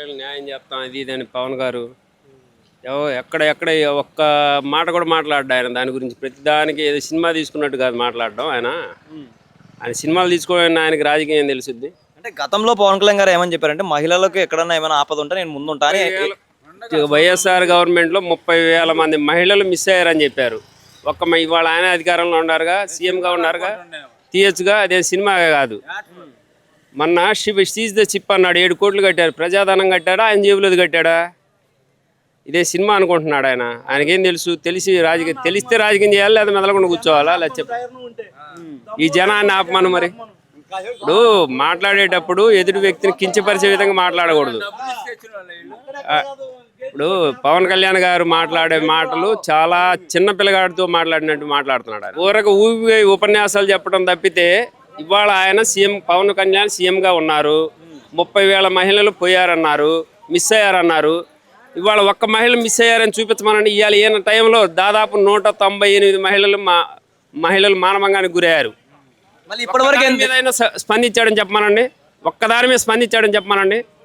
మహిళలు న్యాయం చేస్తాం అది ఇదని పవన్ గారు ఎక్కడ ఒక్క మాట కూడా మాట్లాడ్డా ఆయన దాని గురించి. ప్రతిదానికి ఏదో సినిమా తీసుకున్నట్టు కాదు మాట్లాడడం. ఆయన సినిమాలు తీసుకోవడం ఆయనకి రాజకీయం తెలుసుద్ది. అంటే గతంలో పవన్ కళ్యాణ్ గారు ఏమని చెప్పారంటే మహిళలకు ఎక్కడన్నా ఏమైనా ఆపద ఉంటే నేను ముందుంటా అని. వైఎస్ఆర్ గవర్నమెంట్లో 30,000 మంది మహిళలు మిస్ అయ్యారని చెప్పారు. ఇవాళ ఆయన అధికారంలో ఉన్నారుగా, సీఎంగా ఉన్నారుగా, తీయచ్చుగా. అదే సినిమా కాదు. మొన్న సీజ్ ద చిప్ అన్నాడు. 7 కోట్లు కట్టారు. ప్రజాధనం కట్టాడా, ఆయన జేబులోది కట్టాడా? ఇదే సినిమా అనుకుంటున్నాడు ఆయన. ఆయనకేం తెలుసు? తెలిస్తే రాజకీయం చేయాలి, లేదా మెదలకుండా కూర్చోవాలా? లేదా చెప్ప ఈ జనాన్ని ఆపమను. మరి ఇప్పుడు మాట్లాడేటప్పుడు ఎదుటి వ్యక్తిని కించపరిచే విధంగా మాట్లాడకూడదు. ఇప్పుడు పవన్ కళ్యాణ్ గారు మాట్లాడే మాటలు చాలా చిన్న పిల్లగాడితో మాట్లాడినట్టు మాట్లాడుతున్నాడు. ఆయన ఊరకు ఊపి ఉపన్యాసాలు చెప్పడం తప్పితే ఇవాళ ఆయన పవన్ కళ్యాణ్ సీఎంగా ఉన్నారు. 30,000 మహిళలు పోయారన్నారు, మిస్ అయ్యారన్నారు. ఇవాళ ఒక్క మహిళ మిస్ అయ్యారని చూపించమనండి. ఇవాళ ఈయన టైంలో దాదాపు 198 మహిళలు మానభంగానికి గురయ్యారు. మళ్ళీ ఇప్పటివరకు ఏదైనా స్పందించాడని చెప్పమనండి. ఒక్కదాని మీద స్పందించాడని చెప్పమనండి.